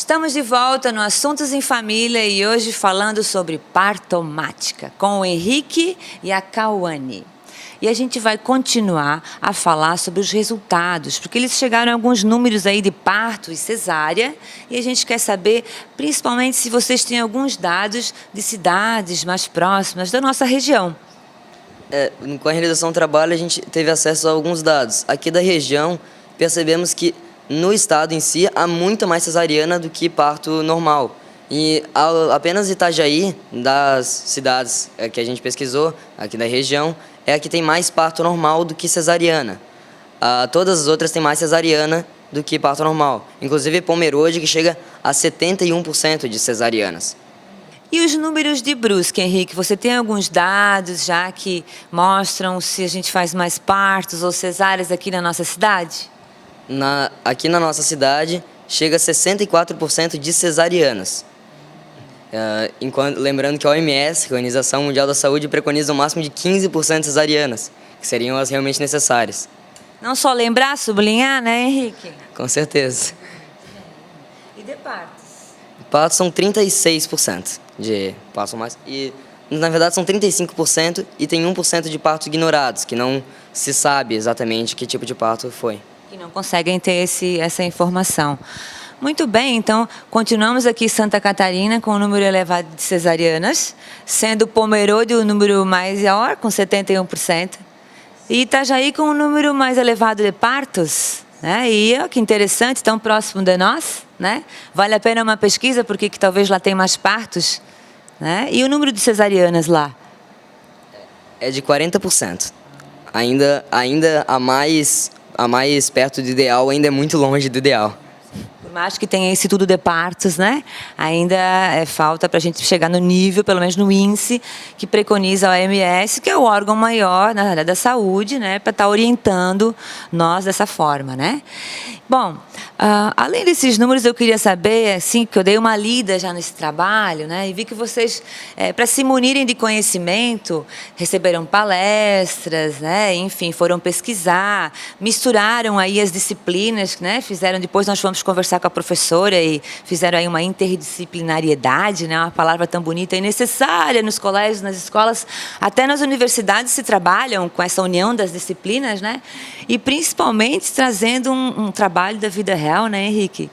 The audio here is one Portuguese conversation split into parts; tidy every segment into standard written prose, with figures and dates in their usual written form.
Estamos de volta no Assuntos em Família e hoje falando sobre partomática com o Henrique e a Cauane. E a gente vai continuar a falar sobre os resultados, porque eles chegaram a alguns números aí de parto e cesárea, e a gente quer saber, principalmente, se vocês têm alguns dados de cidades mais próximas da nossa região. Com a realização do trabalho, a gente teve acesso a alguns dados. Aqui da região, percebemos que no estado em si há muito mais cesariana do que parto normal. E apenas Itajaí, das cidades que a gente pesquisou, aqui da região, é a que tem mais parto normal do que cesariana. Todas as outras têm mais cesariana do que parto normal. Inclusive Pomerode, que chega a 71% de cesarianas. E os números de Brusque, Henrique? Você tem alguns dados já que mostram se a gente faz mais partos ou cesáreas aqui na nossa cidade? Aqui na nossa cidade, chega a 64% de cesarianas. Lembrando que a OMS, a Organização Mundial da Saúde, preconiza um máximo de 15% de cesarianas, que seriam as realmente necessárias. Não só lembrar, sublinhar, né, Henrique? Com certeza. E de partos? Partos são 36% de partos mais. E, na verdade, são 35% e tem 1% de partos ignorados, que não se sabe exatamente que tipo de parto foi. Que não conseguem ter essa informação. Muito bem, então continuamos aqui em Santa Catarina com um número elevado de cesarianas, sendo Pomerode o número maior, com 71%, e Itajaí com um número mais elevado de partos, né? E que interessante, tão próximo de nós, né? Vale a pena uma pesquisa, porque que talvez lá tem mais partos, né? E o número de cesarianas lá? É de 40%. Ainda a mais perto do ideal, ainda é muito longe do ideal. Por mais que tenha esse tudo de partos, né? Ainda falta para a gente chegar no nível, pelo menos no índice, que preconiza a OMS, que é o órgão maior na área da saúde, né? Para estar orientando nós dessa forma, né? Bom, além desses números, eu queria saber, assim, que eu dei uma lida já nesse trabalho, né? E vi que vocês, para se munirem de conhecimento, receberam palestras, né? Enfim, foram pesquisar, misturaram aí as disciplinas, né? Depois nós fomos conversar com a professora e fizeram aí uma interdisciplinariedade, né? Uma palavra tão bonita e necessária nos colégios, nas escolas, até nas universidades se trabalham com essa união das disciplinas, né? E principalmente trazendo um trabalho da vida real, né, Henrique?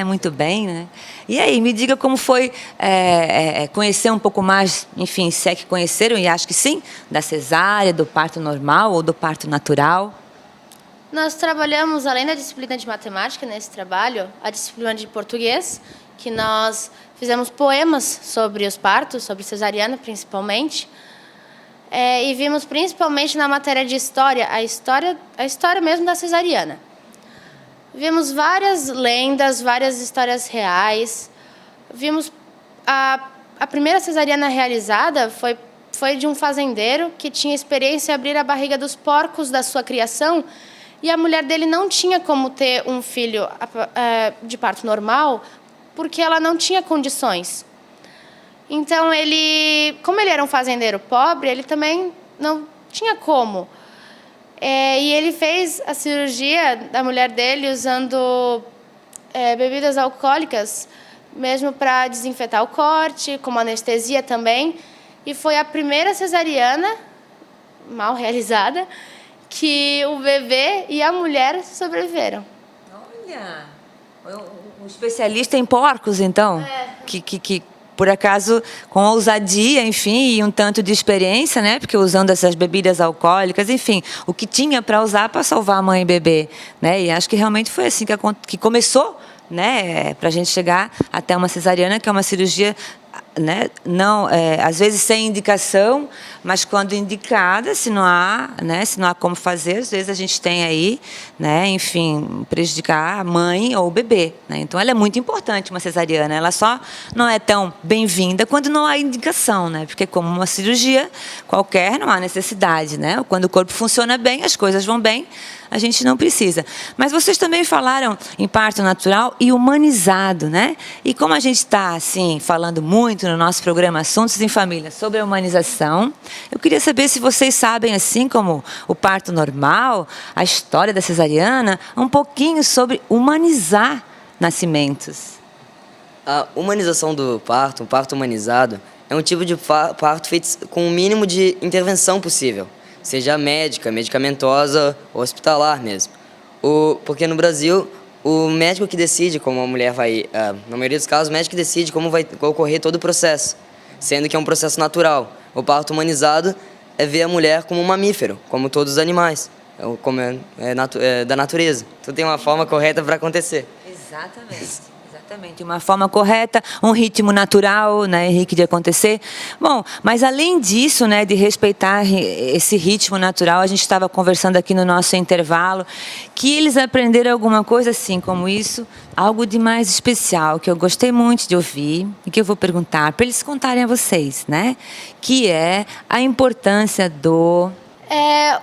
Muito bem, né? E aí, me diga como foi conhecer um pouco mais, enfim, se é que conheceram, e acho que sim, da cesárea, do parto normal ou do parto natural. Nós trabalhamos, além da disciplina de matemática nesse trabalho, a disciplina de português, que nós fizemos poemas sobre os partos, sobre cesariana principalmente, e vimos principalmente na matéria de história, a história mesmo da cesariana. Vimos várias lendas, várias histórias reais. Vimos a primeira cesariana realizada foi de um fazendeiro que tinha experiência em abrir a barriga dos porcos da sua criação, e a mulher dele não tinha como ter um filho de parto normal, porque ela não tinha condições. Então, como ele era um fazendeiro pobre, ele também não tinha como. E ele fez a cirurgia da mulher dele usando bebidas alcoólicas, mesmo para desinfetar o corte, como anestesia também. E foi a primeira cesariana, mal realizada, que o bebê e a mulher sobreviveram. Olha, um especialista em porcos, então, que por acaso, com ousadia, enfim, e um tanto de experiência, né? Porque usando essas bebidas alcoólicas, enfim, o que tinha para usar para salvar a mãe e bebê, né? E acho que realmente foi assim que começou, né? Para a gente chegar até uma cesariana, que é uma cirurgia, né? Não, às vezes sem indicação, mas quando indicada, se não há como fazer, às vezes a gente tem aí, né, enfim, prejudicar a mãe ou o bebê, né? Então ela é muito importante, uma cesariana, ela só não é tão bem-vinda quando não há indicação, né? Porque como uma cirurgia qualquer, não há necessidade, né? Quando o corpo funciona bem, as coisas vão bem, a gente não precisa. Mas vocês também falaram em parto natural e humanizado, né? E como a gente está, assim, falando muito no nosso programa Assuntos em Família sobre a humanização, eu queria saber se vocês sabem, assim como o parto normal, a história da cesariana, um pouquinho sobre humanizar nascimentos. A humanização do parto, um parto humanizado, é um tipo de parto feito com o mínimo de intervenção possível, seja médica, medicamentosa ou hospitalar mesmo. Porque no Brasil, o médico que decide como a mulher vai, na maioria dos casos, o médico que decide como vai ocorrer todo o processo, sendo que é um processo natural. O parto humanizado é ver a mulher como um mamífero, como todos os animais, como da natureza. Então tem uma forma correta para acontecer. Exatamente. Exatamente, uma forma correta, um ritmo natural, né, Henrique, de acontecer. Bom, mas além disso, né, de respeitar esse ritmo natural, a gente estava conversando aqui no nosso intervalo, que eles aprenderam alguma coisa assim como isso, algo de mais especial, que eu gostei muito de ouvir e que eu vou perguntar para eles contarem a vocês, né, que é a importância do...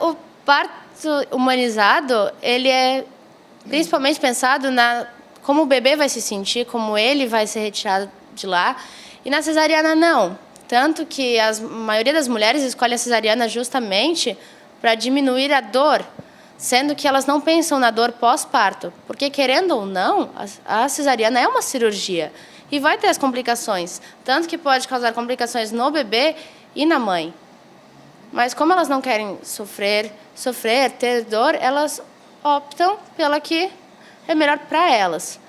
O parto humanizado, ele é principalmente pensado como o bebê vai se sentir, como ele vai ser retirado de lá. E na cesariana, não. Tanto que a maioria das mulheres escolhe a cesariana justamente para diminuir a dor, sendo que elas não pensam na dor pós-parto. Porque, querendo ou não, a cesariana é uma cirurgia e vai ter as complicações. Tanto que pode causar complicações no bebê e na mãe. Mas como elas não querem sofrer, ter dor, elas optam pela que é melhor para elas.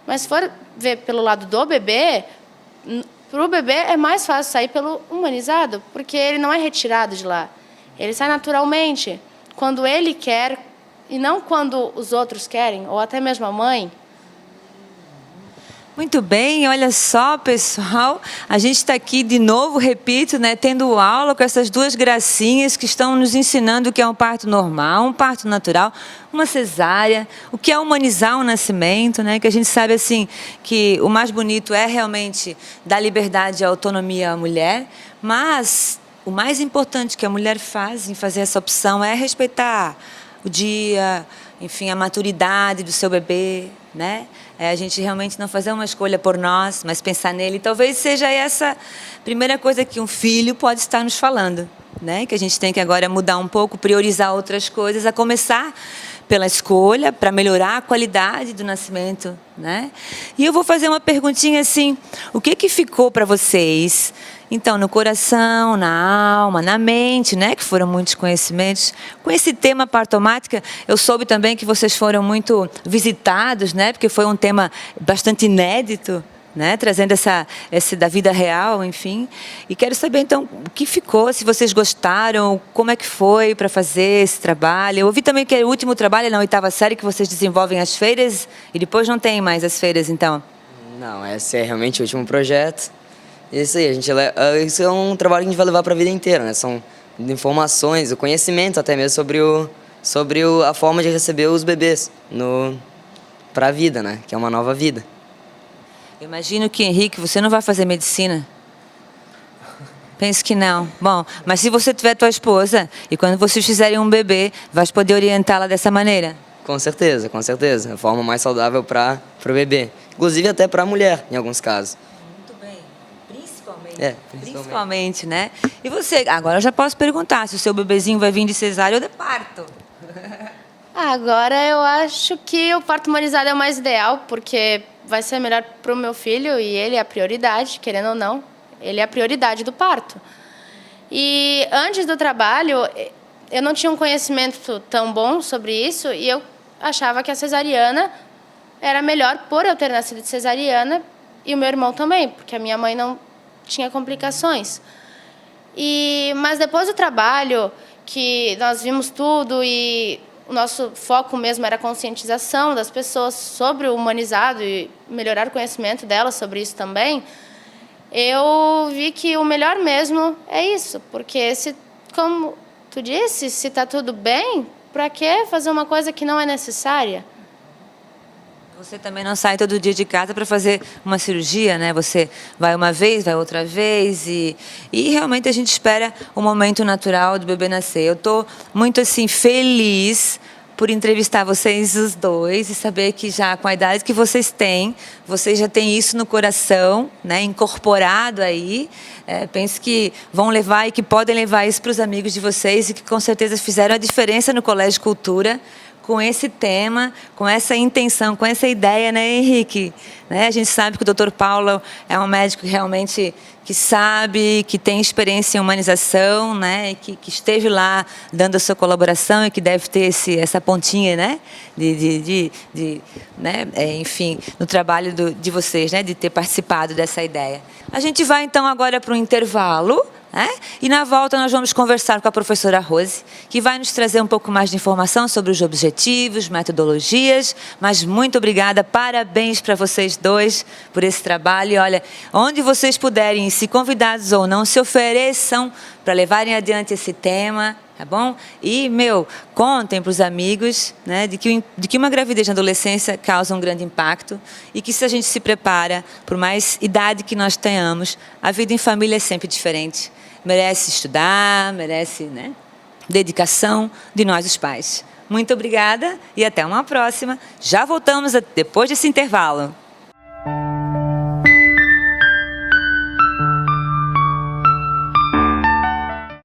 Mas se for ver pelo lado do bebê, para o bebê é mais fácil sair pelo humanizado, porque ele não é retirado de lá. Ele sai naturalmente, quando ele quer, e não quando os outros querem, ou até mesmo a mãe. Muito bem, olha só, pessoal, a gente está aqui de novo, repito, né, tendo aula com essas duas gracinhas que estão nos ensinando o que é um parto normal, um parto natural, uma cesárea, o que é humanizar um nascimento, né, que a gente sabe assim que o mais bonito é realmente dar liberdade e autonomia à mulher, mas o mais importante que a mulher faz em fazer essa opção é respeitar o dia, enfim, a maturidade do seu bebê, né? A gente realmente não fazer uma escolha por nós, mas pensar nele. Talvez seja essa primeira coisa que um filho pode estar nos falando, né? Que a gente tem que agora mudar um pouco, priorizar outras coisas, a começar pela escolha, para melhorar a qualidade do nascimento, né? E eu vou fazer uma perguntinha assim, o que ficou para vocês, então, no coração, na alma, na mente, né, que foram muitos conhecimentos, com esse tema partomática, eu soube também que vocês foram muito visitados, né, porque foi um tema bastante inédito, né, trazendo esse da vida real, enfim. E quero saber, então, o que ficou, se vocês gostaram, como é que foi para fazer esse trabalho. Eu ouvi também que é o último trabalho na 8ª série que vocês desenvolvem as feiras e depois não tem mais as feiras, então. Não, esse é realmente o último projeto. Isso aí, isso é um trabalho que a gente vai levar para a vida inteira, né? São informações, o conhecimento até mesmo sobre a forma de receber os bebês para a vida, né? Que é uma nova vida. Eu imagino que, Henrique, você não vai fazer medicina. Penso que não. Bom, mas se você tiver tua esposa e quando vocês fizerem um bebê, vai poder orientá-la dessa maneira? Com certeza, com certeza. A forma mais saudável para o bebê. Inclusive até para a mulher, em alguns casos. Principalmente, né? E você, agora eu já posso perguntar se o seu bebezinho vai vir de cesárea ou de parto. Agora eu acho que o parto humanizado é o mais ideal, porque vai ser melhor para o meu filho e ele é a prioridade, querendo ou não, ele é a prioridade do parto. E antes do trabalho, eu não tinha um conhecimento tão bom sobre isso e eu achava que a cesariana era melhor por eu ter nascido de cesariana e o meu irmão também, porque a minha mãe não tinha complicações. Mas depois do trabalho, que nós vimos tudo e o nosso foco mesmo era a conscientização das pessoas sobre o humanizado e melhorar o conhecimento delas sobre isso também, eu vi que o melhor mesmo é isso, porque como tu disse, se está tudo bem, para que fazer uma coisa que não é necessária? Você também não sai todo dia de casa para fazer uma cirurgia, né? Você vai uma vez, vai outra vez e realmente a gente espera o momento natural do bebê nascer. Eu estou muito assim feliz por entrevistar vocês os dois e saber que já com a idade que vocês têm, vocês já têm isso no coração, né? Incorporado aí. Penso que vão levar e que podem levar isso para os amigos de vocês e que com certeza fizeram a diferença no Colégio Cultura, com esse tema, com essa intenção, com essa ideia, né, Henrique? Né? A gente sabe que o Dr. Paulo é um médico realmente que sabe, que tem experiência em humanização, né, que esteve lá dando a sua colaboração e que deve ter essa pontinha, né, né, enfim, no trabalho de vocês, né, de ter participado dessa ideia. A gente vai então agora para um intervalo. E na volta nós vamos conversar com a professora Rose, que vai nos trazer um pouco mais de informação sobre os objetivos, metodologias, mas muito obrigada, parabéns para vocês dois por esse trabalho. E olha, onde vocês puderem, se convidados ou não, se ofereçam para levarem adiante esse tema, tá bom? E, contem para os amigos, né, de que uma gravidez na adolescência causa um grande impacto e que se a gente se prepara, por mais idade que nós tenhamos, a vida em família é sempre diferente. Merece estudar, merece, né, dedicação de nós, os pais. Muito obrigada e até uma próxima. Já voltamos depois desse intervalo.